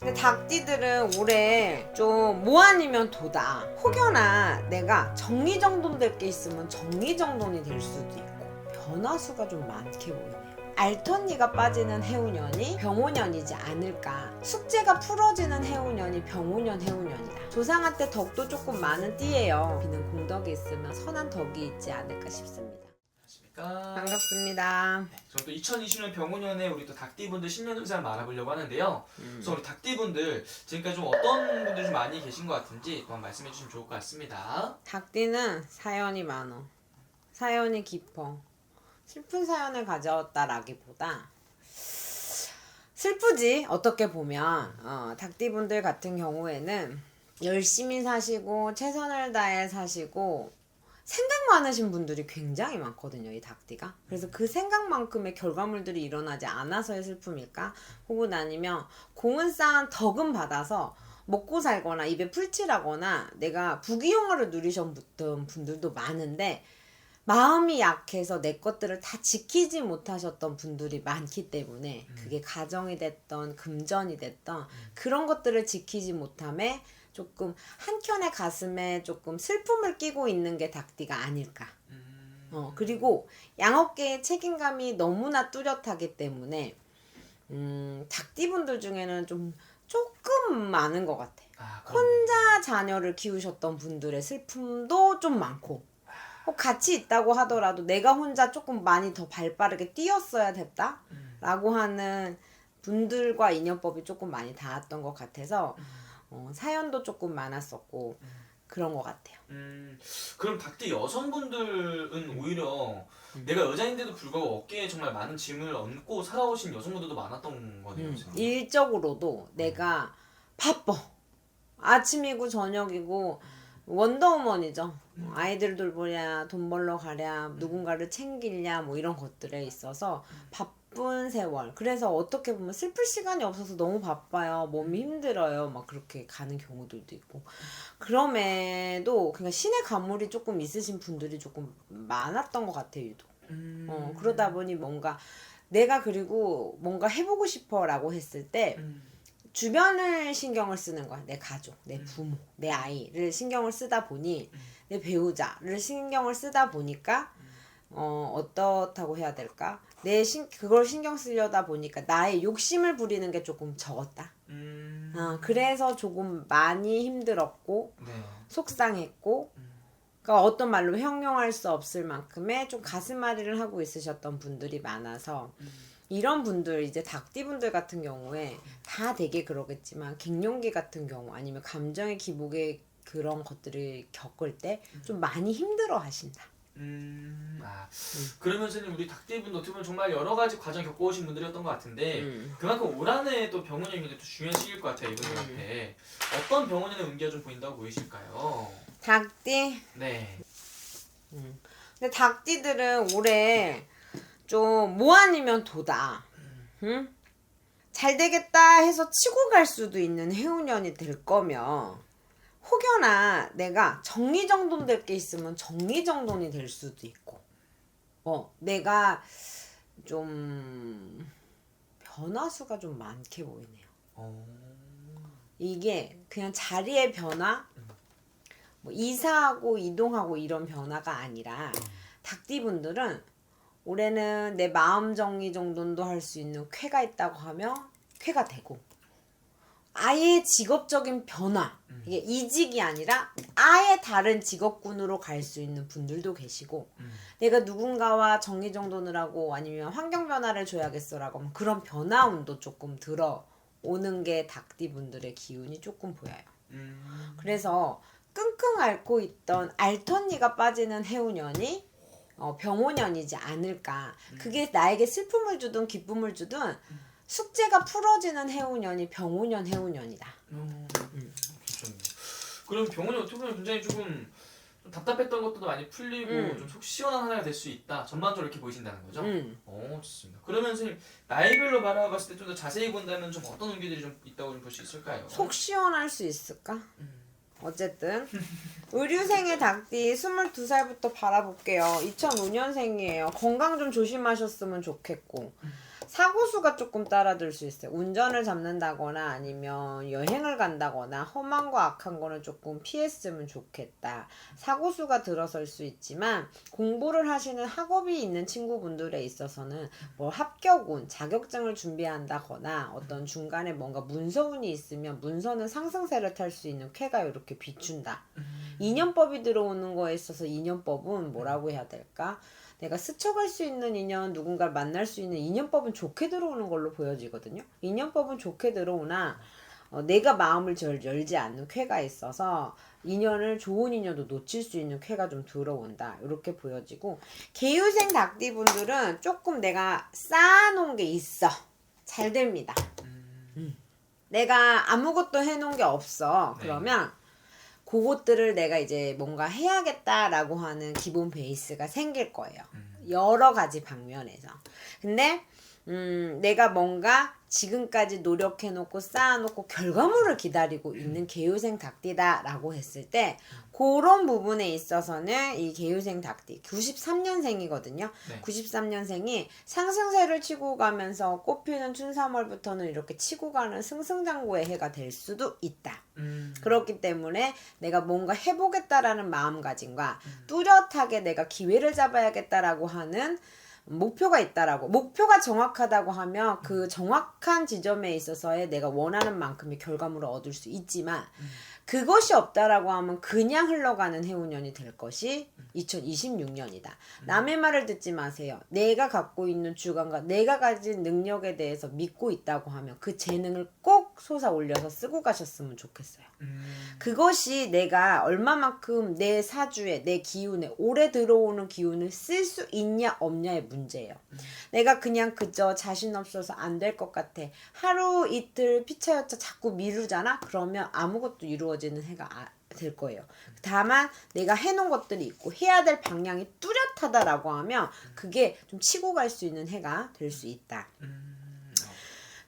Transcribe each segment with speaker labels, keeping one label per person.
Speaker 1: 근데 닭띠들은 올해 좀 뭐 아니면 도다. 혹여나 내가 정리정돈될 게 있으면 정리정돈이 될 수도 있고 변화수가 좀 많게 보이네요. 알턴니가 빠지는 해운년이 병오년이지 않을까. 숙제가 풀어지는 해운년이 병오년 해운년이다. 조상한테 덕도 조금 많은 띠예요. 비는 공덕이 있으면 선한 덕이 있지 않을까 싶습니다.
Speaker 2: 안녕하십니까.
Speaker 1: 반갑습니다.
Speaker 2: 저는 또 2020년 병오년에 우리 또 닭띠분들 신년 운세 한번 알아보려고 하는데요. 그래서 우리 닭띠분들 지금까지 좀 어떤 분들이 좀 많이 계신 것 같은지 또 한번 말씀해 주시면 좋을 것 같습니다.
Speaker 1: 닭띠는 사연이 많어. 사연이 깊어. 슬픈 사연을 가져왔다라기보다 슬프지 어떻게 보면. 닭띠분들 같은 경우에는 열심히 사시고 최선을 다해 사시고 생각 많으신 분들이 굉장히 많거든요, 이 닭띠가. 그래서 그 생각만큼의 결과물들이 일어나지 않아서의 슬픔일까? 혹은 아니면 공은 쌓은 덕은 받아서 먹고 살거나 입에 풀칠하거나 내가 부귀영화를 누리셨던 분들도 많은데 마음이 약해서 내 것들을 다 지키지 못하셨던 분들이 많기 때문에 그게 가정이 됐던 금전이 됐던 그런 것들을 지키지 못함에 조금 한켠의 가슴에 조금 슬픔을 끼고 있는 게 닭띠가 아닐까. 그리고 양업계의 책임감이 너무나 뚜렷하기 때문에 닭띠분들 중에는 좀 조금 많은 것 같아. 혼자 자녀를 키우셨던 분들의 슬픔도 좀 많고 같이 있다고 하더라도 내가 혼자 조금 많이 더 발빠르게 뛰었어야 됐다 라고 하는 분들과 인연법이 조금 많이 닿았던 것 같아서 사연도 조금 많았었고 그런 것 같아요.
Speaker 2: 그럼 닭띠 여성분들은 오히려 내가 여자인데도 불구하고 어깨에 정말 많은 짐을 얹고 살아오신 여성분들도 많았던 거네요. 지금.
Speaker 1: 일적으로도 내가 바빠. 아침이고 저녁이고 원더우먼이죠. 아이들 돌보랴, 돈 벌러 가랴, 누군가를 챙기랴 뭐 이런 것들에 있어서 바쁜 세월. 그래서 어떻게 보면 슬플 시간이 없어서 너무 바빠요. 몸이 힘들어요. 막 그렇게 가는 경우들도 있고. 그럼에도 그냥 신의 가물이 조금 있으신 분들이 조금 많았던 것 같아요, 유독. 그러다 보니 뭔가 내가 그리고 뭔가 해보고 싶어 라고 했을 때 주변을 신경을 쓰는 거야. 내 가족, 내 부모, 내 아이를 신경을 쓰다 보니 내 배우자를 신경을 쓰다 보니까 어떻다고 해야 될까? 그걸 신경 쓰려다 보니까 나의 욕심을 부리는 게 조금 적었다. 그래서 조금 많이 힘들었고
Speaker 2: 네.
Speaker 1: 속상했고 그러니까 어떤 말로 형용할 수 없을 만큼의 좀 가슴앓이를 하고 있으셨던 분들이 많아서 이런 분들 이제 닭띠분들 같은 경우에 다 되게 그러겠지만 갱년기 같은 경우 아니면 감정의 기복의 그런 것들을 겪을 때 좀 많이 힘들어 하신다.
Speaker 2: 그러면 선생님 우리 닭띠분도 어떻게 보면 정말 여러 가지 과정 겪어오신 분들이었던 것 같은데 그만큼 올 한해 또 병원연이 또 중요한 시기일 것 같아요 이분들한테. 어떤 병원연의 운기가 좀 보인다고 보이실까요?
Speaker 1: 닭띠?
Speaker 2: 네.
Speaker 1: 근데 닭띠들은 올해 좀 뭐 아니면 도다. 응? 잘 되겠다 해서 치고 갈 수도 있는 해운년이 될 거면 혹여나 내가 정리정돈될 게 있으면 정리정돈이 될 수도 있고 내가 좀 변화수가 좀 많게 보이네요. 이게 그냥 자리의 변화 뭐 이사하고 이동하고 이런 변화가 아니라 닭띠분들은 올해는 내 마음 정리 정돈도 할 수 있는 쾌가 있다고 하면 쾌가 되고 아예 직업적인 변화 이게 이직이 아니라 아예 다른 직업군으로 갈 수 있는 분들도 계시고 내가 누군가와 정리정돈을 하고 아니면 환경 변화를 줘야겠어라고 하면 그런 변화운도 조금 들어오는 게 닭띠분들의 기운이 조금 보여요. 그래서 끙끙 앓고 있던 알턴니가 빠지는 해운년이 병오년이지 않을까. 그게 나에게 슬픔을 주든 기쁨을 주든 숙제가 풀어지는 해운년이 병오년 해운년이다.
Speaker 2: 좋네요. 그럼 병원이 어떻게 보면 굉장히 조금 좀 답답했던 것도 많이 풀리고 좀 속 시원한 한 해가 될 수 있다. 전반적으로 이렇게 보이신다는 거죠? 좋습니다. 그러면 선생님 나이별로 바라봤을 때 좀 더 자세히 본다면 좀 어떤 운기들이 좀 있다고 좀 볼 수 있을까요?
Speaker 1: 속 시원할 수 있을까? 어쨌든 의류생의 닭띠 22살부터 바라볼게요. 2005년생이에요. 건강 좀 조심하셨으면 좋겠고 사고수가 조금 따라들 수 있어요. 운전을 잡는다거나 아니면 여행을 간다거나 험한 거 악한 거는 조금 피했으면 좋겠다. 사고수가 들어설 수 있지만 공부를 하시는 학업이 있는 친구분들에 있어서는 뭐 합격운, 자격증을 준비한다거나 어떤 중간에 뭔가 문서운이 있으면 문서는 상승세를 탈 수 있는 쾌가 이렇게 비춘다. 인연법이 들어오는 거에 있어서 인연법은 뭐라고 해야 될까? 내가 스쳐갈 수 있는 인연, 누군가를 만날 수 있는 인연법은 좋게 들어오는 걸로 보여지거든요. 인연법은 좋게 들어오나 내가 마음을 열지 않는 쾌가 있어서 인연을 좋은 인연도 놓칠 수 있는 쾌가 좀 들어온다. 이렇게 보여지고 개유생 닭띠분들은 조금 내가 쌓아놓은 게 있어. 잘 됩니다. 내가 아무것도 해놓은 게 없어. 그러면 그것들을 내가 이제 뭔가 해야겠다라고 하는 기본 베이스가 생길 거예요. 여러 가지 방면에서. 근데 내가 뭔가 지금까지 노력해놓고 쌓아놓고 결과물을 기다리고 있는 개유생 닭띠다라고 했을 때 그런 부분에 있어서는 이 개유생 닭띠 93년생이거든요. 네. 93년생이 상승세를 치고 가면서 꽃피는 춘3월부터는 이렇게 치고 가는 승승장구의 해가 될 수도 있다. 그렇기 때문에 내가 뭔가 해보겠다라는 마음가짐과 뚜렷하게 내가 기회를 잡아야겠다라고 하는 목표가 있다라고, 목표가 정확하다고 하면 그 정확한 지점에 있어서의 내가 원하는 만큼의 결과물을 얻을 수 있지만 그것이 없다라고 하면 그냥 흘러가는 해운년이 될 것이 2026년이다. 남의 말을 듣지 마세요. 내가 갖고 있는 주관과 내가 가진 능력에 대해서 믿고 있다고 하면 그 재능을 꼭 솟아 올려서 쓰고 가셨으면 좋겠어요. 그것이 내가 얼마만큼 내 사주에 내 기운에 올해 들어오는 기운을 쓸 수 있냐 없냐의 문제예요. 내가 그냥 그저 자신 없어서 안 될 것 같아. 하루 이틀 피차여차 자꾸 미루잖아? 그러면 아무것도 이루어지는 해가 될 거예요. 다만 내가 해놓은 것들이 있고 해야 될 방향이 뚜렷하다라고 하면 그게 좀 치고 갈 수 있는 해가 될 수 있다.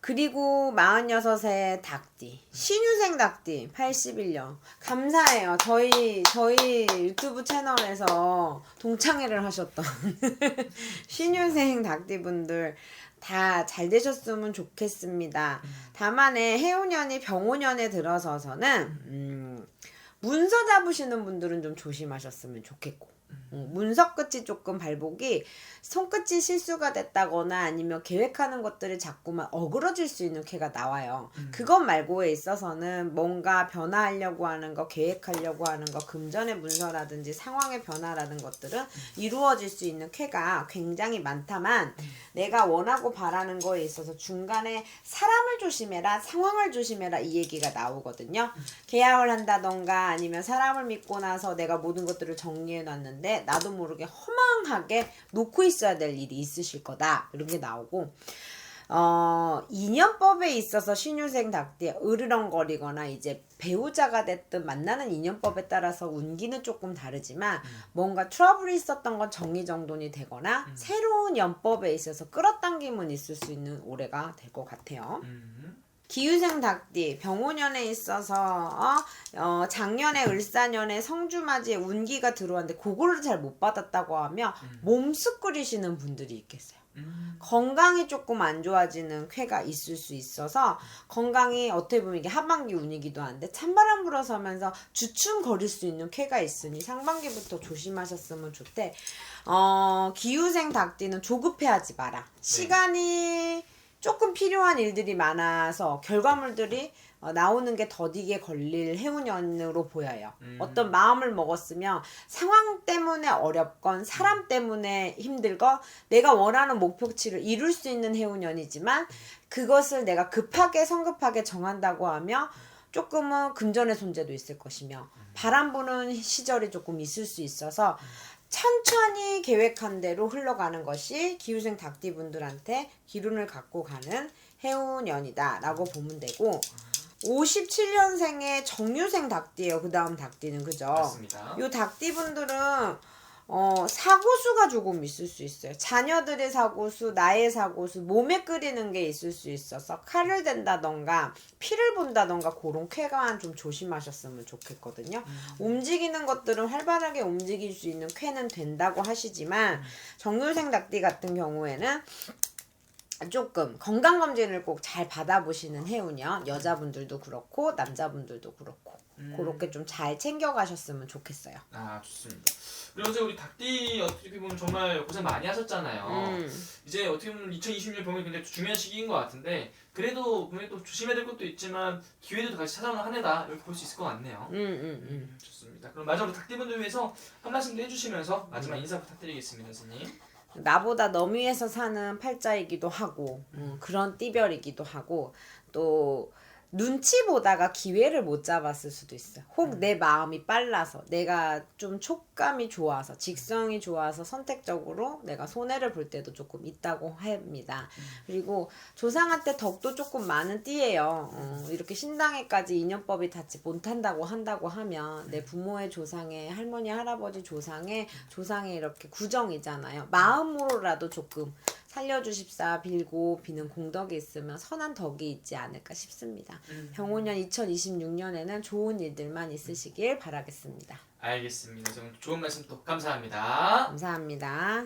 Speaker 1: 그리고 46세 닭띠, 신유생 닭띠 81년 감사해요. 저희 유튜브 채널에서 동창회를 하셨던 신유생 닭띠 분들 다 잘 되셨으면 좋겠습니다. 다만에 해운년이 병오년에 들어서서는 문서 잡으시는 분들은 좀 조심하셨으면 좋겠고 문서 끝이 조금 발복이 손끝이 실수가 됐다거나 아니면 계획하는 것들이 자꾸만 어그러질 수 있는 쾌가 나와요. 그것 말고에 있어서는 뭔가 변화하려고 하는 거, 계획하려고 하는 거, 금전의 문서라든지 상황의 변화라는 것들은 이루어질 수 있는 쾌가 굉장히 많다만 내가 원하고 바라는 거에 있어서 중간에 사람을 조심해라, 상황을 조심해라 이 얘기가 나오거든요. 계약을 한다던가 아니면 사람을 믿고 나서 내가 모든 것들을 정리해 놨는데 나도 모르게 허망하게 놓고 있어야 될 일이 있으실 거다. 이런 게 나오고 인연법에 있어서 신유생 닭띠에 으르렁거리거나 이제 배우자가 됐든 만나는 인연법에 따라서 운기는 조금 다르지만 뭔가 트러블이 있었던 건 정리정돈이 되거나 새로운 연법에 있어서 끌어당김은 있을 수 있는 올해가 될 것 같아요. 기유생 닭띠 병오년에 있어서 작년에 을사년에 성주맞이에 운기가 들어왔는데 그거를 잘 못 받았다고 하면 몸sức 끓이시는 분들이 있겠어요. 건강이 조금 안 좋아지는 쾌가 있을 수 있어서 건강이 어떻게 보면 이게 하반기 운이기도 한데 찬바람 불어서면서 주춤거릴 수 있는 쾌가 있으니 상반기부터 조심하셨으면 좋대. 기유생 닭띠는 조급해하지 마라. 시간이 조금 필요한 일들이 많아서 결과물들이 나오는 게 더디게 걸릴 해운년으로 보여요. 어떤 마음을 먹었으면 상황 때문에 어렵건 사람 때문에 힘들건 내가 원하는 목표치를 이룰 수 있는 해운년이지만 그것을 내가 급하게 성급하게 정한다고 하면 조금은 금전의 손재도 있을 것이며 바람 부는 시절이 조금 있을 수 있어서 천천히 계획한 대로 흘러가는 것이 기후생 닭띠분들한테 기운을 갖고 가는 해운년이다 라고 보면 되고 57년생의 정유생 닭띠예요. 그 다음 닭띠는 그죠?
Speaker 2: 맞습니다.
Speaker 1: 요 닭띠분들은 사고수가 조금 있을 수 있어요. 자녀들의 사고수, 나의 사고수, 몸에 끓이는 게 있을 수 있어서 칼을 댄다던가 피를 본다던가 그런 쾌가 좀 조심하셨으면 좋겠거든요. 움직이는 것들은 활발하게 움직일 수 있는 쾌는 된다고 하시지만 정유생 닭띠 같은 경우에는 조금 건강검진을 꼭 잘 받아보시는 해운이요. 여자분들도 그렇고 남자분들도 그렇고 그렇게 좀 잘 챙겨가셨으면 좋겠어요.
Speaker 2: 아 좋습니다. 그리고 이제 우리 닭띠 어떻게 보면 정말 고생 많이 하셨잖아요. 이제 어떻게 보면 2020년 병이 굉장히 중요한 시기인 것 같은데 그래도 분명히 또 조심해야 될 것도 있지만 기회도 같이 찾아오는 한 해다 이렇게 볼 수 있을 것 같네요. 좋습니다. 그럼 마지막으로 닭띠분들 위해서 한 말씀도 해주시면서 마지막 인사 부탁드리겠습니다, 선생님.
Speaker 1: 나보다 너무 위에서 사는 팔자이기도 하고 그런 띠별이기도 하고 또 눈치 보다가 기회를 못 잡았을 수도 있어요. 혹 내 마음이 빨라서 내가 좀 촉감이 좋아서 직성이 좋아서 선택적으로 내가 손해를 볼 때도 조금 있다고 합니다. 그리고 조상한테 덕도 조금 많은 띠예요. 이렇게 신당에까지 인연법이 닿지 못한다고 한다고 하면 내 부모의 조상의 할머니 할아버지 조상의 이렇게 구정이잖아요. 마음으로라도 조금 살려주십사 빌고 비는 공덕이 있으면 선한 덕이 있지 않을까 싶습니다. 병오년 2026년에는 좋은 일들만 있으시길 바라겠습니다.
Speaker 2: 알겠습니다. 좋은 말씀 또 감사합니다.
Speaker 1: 감사합니다.